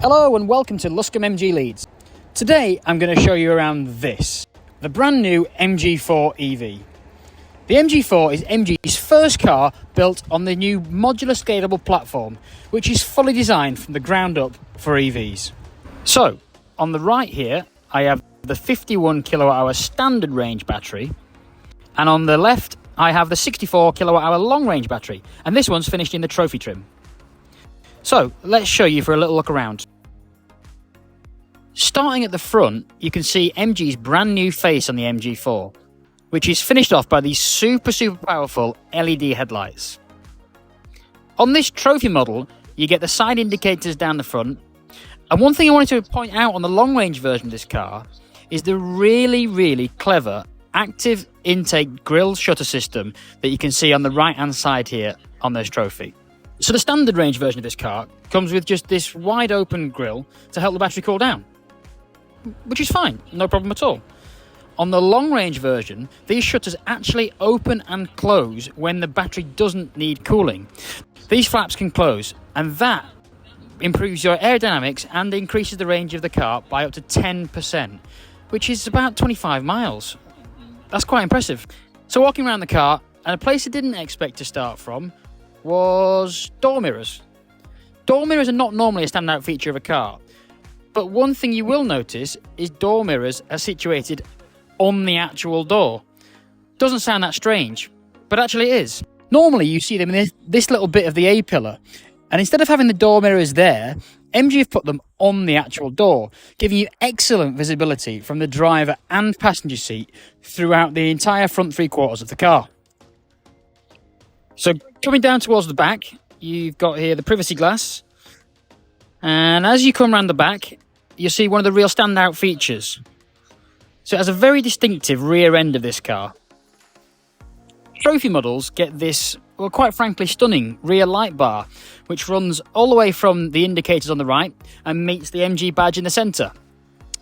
Hello and welcome to Luscombe MG Leeds. Today I'm going to show you around this, the brand new MG4 EV. The MG4 is MG's first car built on the new modular scalable platform, which is fully designed from the ground up for EVs. So, on the right here, I have the 51 kilowatt hour standard range battery, and on the left, I have the 64 kilowatt hour long range battery, and this one's finished in the trophy trim. So, let's show you for a little look around. Starting at the front, you can see MG's brand new face on the MG4, which is finished off by these super powerful LED headlights. On this trophy model, you get the side indicators down the front, and one thing I wanted to point out on the long range version of this car is the really clever active intake grille shutter system that you can see on the right hand side here on this trophy. So the standard range version of this car comes with just this wide open grille to help the battery cool down, which is fine, no problem at all. On the long range version, these shutters actually open and close when the battery doesn't need cooling. These flaps can close, and that improves your aerodynamics and increases the range of the car by up to 10%, which is about 25 miles. That's quite impressive. So walking around the car, and a place I didn't expect to start from was door mirrors. Door mirrors are not normally a standout feature of a car, but one thing you will notice is door mirrors are situated on the actual door. Doesn't sound that strange, but actually it is. Normally you see them in this little bit of the A-pillar, and instead of having the door mirrors there, MG have put them on the actual door, giving you excellent visibility from the driver and passenger seat throughout the entire front three quarters of the car. So coming down towards the back, you've got here the privacy glass, and as you come around the back, you'll see one of the real standout features. So it has a very distinctive rear end of this car. Trophy models get this, well, quite frankly, stunning rear light bar, which runs all the way from the indicators on the right and meets the MG badge in the centre.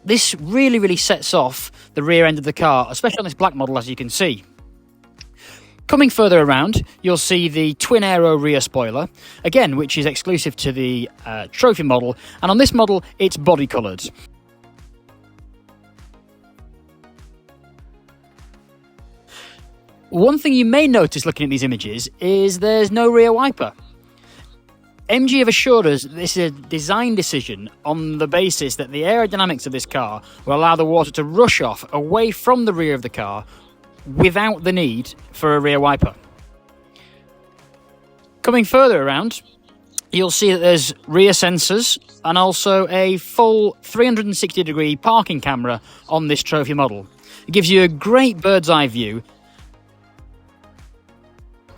This really sets off the rear end of the car, especially on this black model, as you can see. Coming further around, you'll see the twin aero rear spoiler, again, which is exclusive to the trophy model, and on this model, it's body coloured. One thing you may notice looking at these images is there's no rear wiper. MG have assured us that this is a design decision on the basis that the aerodynamics of this car will allow the water to rush off away from the rear of the car without the need for a rear wiper. Coming further around, you'll see that there's rear sensors and also a full 360-degree parking camera on this trophy model. It gives you a great bird's eye view.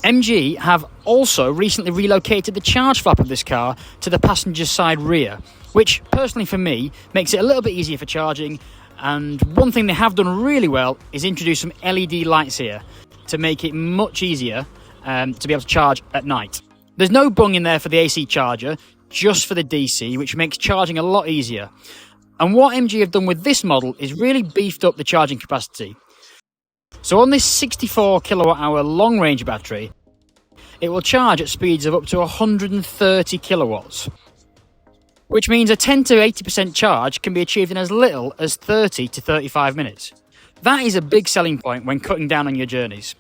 MG have also recently relocated the charge flap of this car to the passenger side rear, which personally for me makes it a little bit easier for charging. And one thing they have done really well is introduce some LED lights here to make it much easier to be able to charge at night. There's no bung in there for the AC charger, just for the DC, which makes charging a lot easier. And what MG have done with this model is really beefed up the charging capacity. So on this 64 kilowatt hour long range battery, it will charge at speeds of up to 130 kilowatts, which means a 10 to 80% charge can be achieved in as little as 30 to 35 minutes. That is a big selling point when cutting down on your journeys.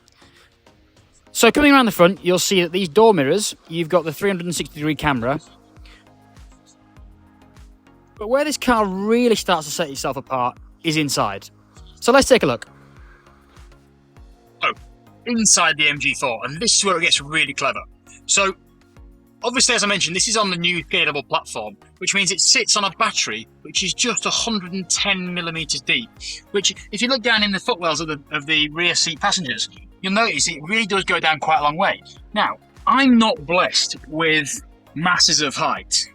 So coming around the front, you'll see that these door mirrors, you've got the 360-degree camera. But where this car really starts to set itself apart is inside. So let's take a look. Inside the MG4, and this is where it gets really clever. So obviously, as I mentioned, this is on the new scalable platform, which means it sits on a battery which is just 110 millimeters deep, which if you look down in the footwells of the rear seat passengers, you'll notice it really does go down quite a long way. Now, I'm not blessed with masses of height,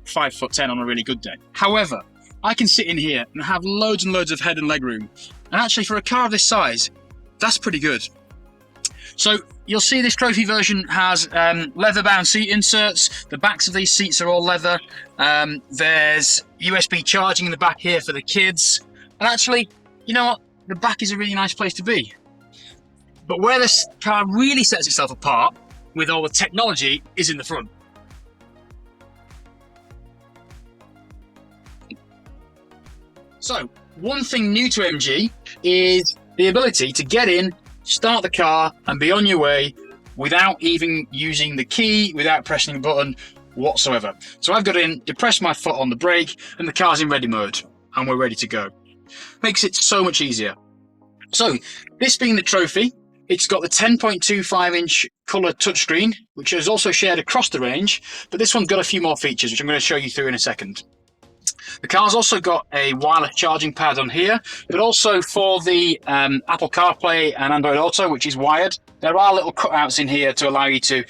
5'10" on a really good day. However, I can sit in here and have loads and loads of head and leg room, and actually for a car of this size, that's pretty good. So you'll see this trophy version has leather-bound seat inserts. The backs of these seats are all leather. There's USB charging in the back here for the kids. And actually, you know what? The back is a really nice place to be. But where this car really sets itself apart with all the technology is in the front. So, one thing new to MG is the ability to get in, start the car, and be on your way without even using the key, without pressing a button whatsoever. So I've got in, depress my foot on the brake, and the car's in ready mode, and we're ready to go. Makes it so much easier. So, this being the Trophy, it's got the 10.25-inch colour touchscreen, which is also shared across the range, but this one's got a few more features, which I'm going to show you through in a second. The car's also got a wireless charging pad on here, but also for the Apple CarPlay and Android Auto, which is wired, there are little cutouts in here to allow you to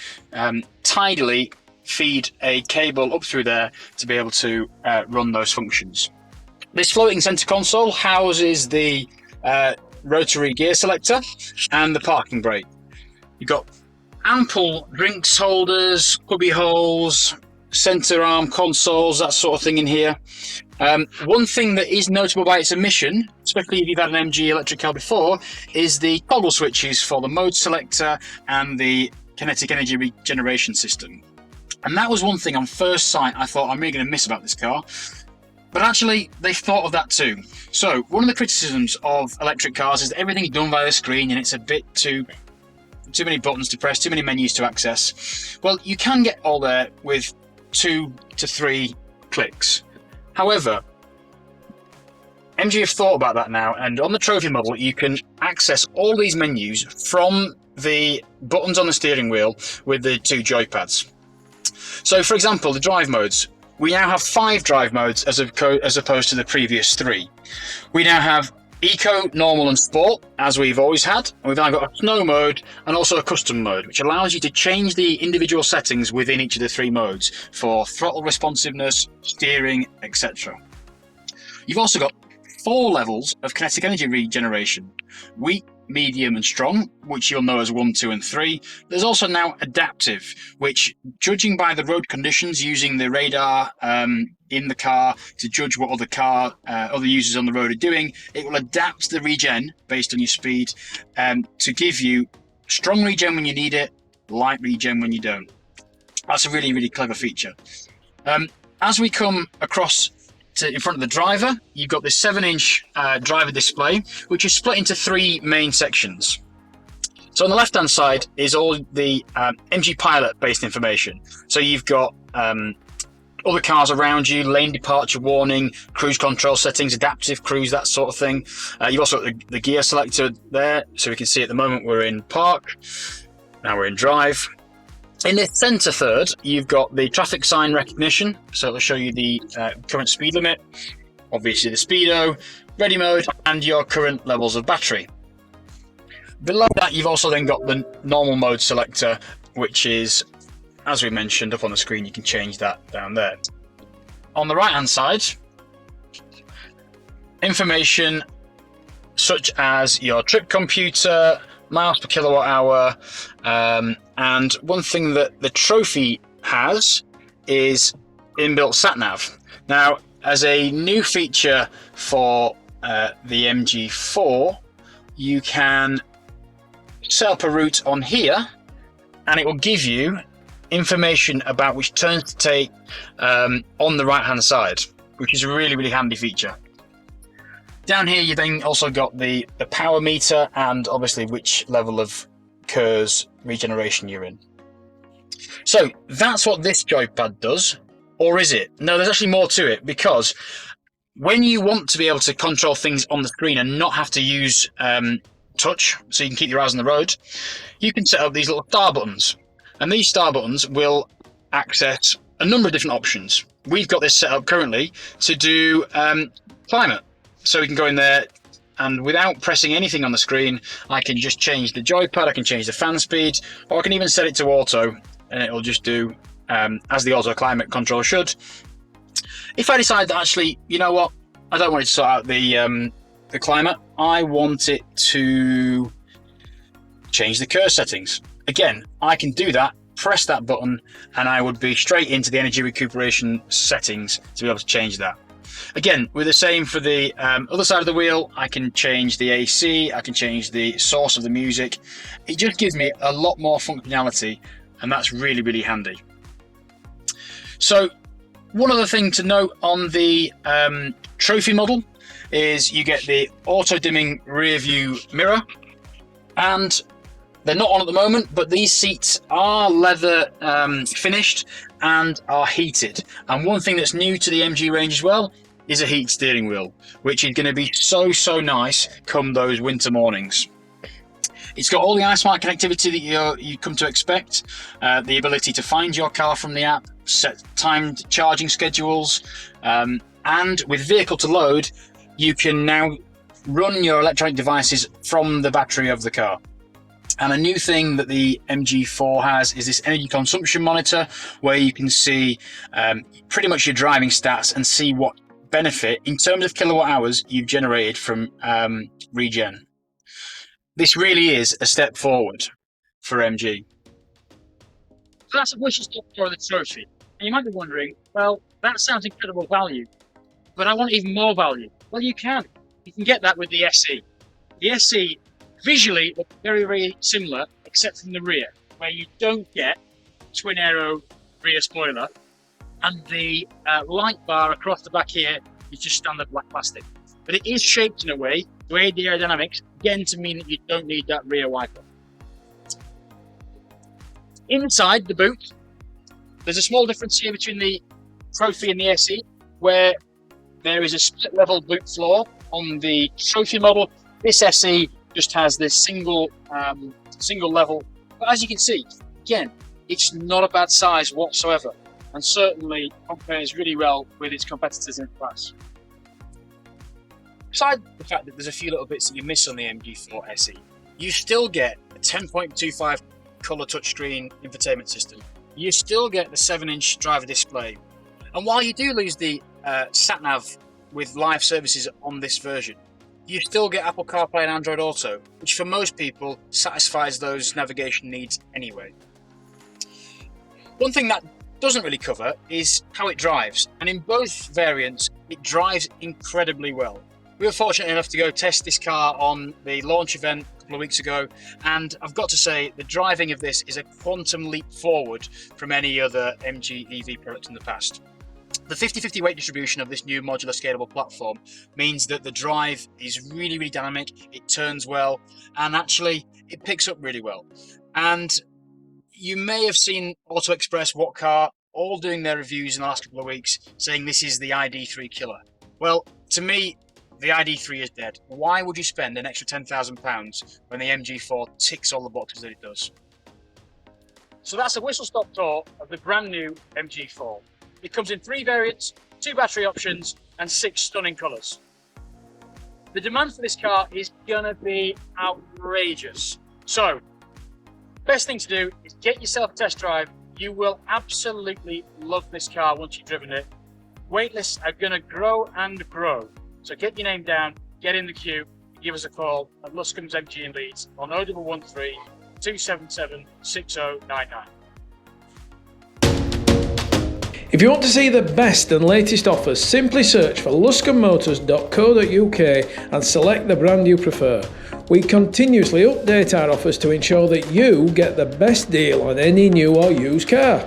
tidily feed a cable up through there to be able to run those functions. This floating centre console houses the rotary gear selector and the parking brake. You've got ample drinks holders, cubby holes, centre arm consoles, that sort of thing in here. One thing that is notable by its emission, especially if you've had an MG electric car before, is the toggle switches for the mode selector and the kinetic energy regeneration system. And that was one thing on first sight I thought I'm really going to miss about this car. But actually, they thought of that too. So, one of the criticisms of electric cars is that everything's done via the screen and it's a bit too many buttons to press, too many menus to access. Well, you can get all there with 2 to 3 clicks. However, MG have thought about that now, and on the Trophy model, you can access all these menus from the buttons on the steering wheel with the 2 joypads. So, for example, the drive modes. We now have 5 drive modes as opposed to the previous 3. We now have Eco, Normal and Sport, as we've always had. And we've now got a Snow mode and also a Custom mode, which allows you to change the individual settings within each of the 3 modes for throttle responsiveness, steering, etc. You've also got 4 levels of kinetic energy regeneration. Weak, medium and strong, which you'll know as 1, 2 and 3. There's also now adaptive, which, judging by the road conditions, using the radar in the car to judge what other users on the road are doing, it will adapt the regen based on your speed to give you strong regen when you need it, light regen when you don't. That's a really, really clever feature. As we come across in front of the driver, you've got this 7-inch driver display, which is split into 3 main sections. So on the left-hand side is all the MG Pilot based information. So you've got other cars around you, lane departure warning, cruise control settings, adaptive cruise, that sort of thing. You've also got the gear selector there, so we can see at the moment we're in park, now we're in drive. In the centre third, you've got the traffic sign recognition, so it'll show you the current speed limit, obviously the speedo, ready mode, and your current levels of battery. Below that, you've also then got the normal mode selector, which is, as we mentioned, up on the screen. You can change that down there. On the right-hand side, information such as your trip computer, miles per kilowatt hour, and one thing that the Trophy has is inbuilt sat-nav. Now, as a new feature for the MG4, you can set up a route on here and it will give you information about which turns to take on the right-hand side, which is a really, really handy feature. Down here, you then also got the power meter and obviously which level of KERS regeneration you're in. So that's what this joypad does, or is it? No, there's actually more to it, because when you want to be able to control things on the screen and not have to use touch, so you can keep your eyes on the road, you can set up these little star buttons. And these star buttons will access a number of different options. We've got this set up currently to do climate. So we can go in there and without pressing anything on the screen, I can just change the joypad, I can change the fan speed, or I can even set it to auto and it'll just do as the auto climate control should. If I decide that actually, you know what, I don't want it to sort out the climate, I want it to change the KERS settings. Again, I can do that, press that button, and I would be straight into the energy recuperation settings to be able to change that. Again, we're the same for the other side of the wheel. I can change the AC, I can change the source of the music. It just gives me a lot more functionality, and that's really, really handy. So, one other thing to note on the Trophy model, is you get the auto-dimming rear view mirror, and they're not on at the moment, but these seats are leather finished and are heated. And one thing that's new to the MG range as well is a heated steering wheel, which is going to be so nice come those winter mornings. It's got all the iSmart connectivity that you come to expect, the ability to find your car from the app, set timed charging schedules, and with vehicle to load, you can now run your electronic devices from the battery of the car. And a new thing that the MG4 has is this energy consumption monitor, where you can see pretty much your driving stats and see what benefit in terms of kilowatt hours you've generated from regen. This really is a step forward for MG. So that's a whistle-stop tour of the trophy. And you might be wondering, well, that sounds incredible value, but I want even more value. Well, you can. You can get that with the SE. The SE visually look very similar, except from the rear, where you don't get twin aero rear spoiler, and the light bar across the back here is just standard black plastic. But it is shaped in a way to aid the aerodynamics, again to mean that you don't need that rear wiper. Inside the boot, there's a small difference here between the Trophy and the SE, where there is a split level boot floor. On the Trophy model, this SE just has this single level, but as you can see, again, it's not a bad size whatsoever, and certainly compares really well with its competitors in the class. Besides the fact that there's a few little bits that you miss on the MG4 SE, you still get a 10.25 colour touchscreen infotainment system. You still get the 7-inch driver display, and while you do lose the sat-nav with live services on this version, you still get Apple CarPlay and Android Auto, which for most people satisfies those navigation needs anyway. One thing that doesn't really cover is how it drives, and in both variants it drives incredibly well. We were fortunate enough to go test this car on the launch event a couple of weeks ago, and I've got to say the driving of this is a quantum leap forward from any other MG EV product in the past. The 50-50 weight distribution of this new modular scalable platform means that the drive is really dynamic, it turns well, and actually it picks up really well. And you may have seen Auto Express, What Car, all doing their reviews in the last couple of weeks saying this is the ID3 killer. Well, to me, the ID3 is dead. Why would you spend an extra £10,000 when the MG4 ticks all the boxes that it does? So that's a whistle-stop tour of the brand new MG4. It comes in 3 variants, 2 battery options, and 6 stunning colours. The demand for this car is gonna be outrageous. So, best thing to do is get yourself a test drive. You will absolutely love this car once you've driven it. Waitlists are gonna grow and grow. So get your name down, get in the queue, give us a call at Luscombe's MG in Leeds on 0113 277 6099. If you want to see the best and latest offers, simply search for luscombemotors.co.uk and select the brand you prefer. We continuously update our offers to ensure that you get the best deal on any new or used car.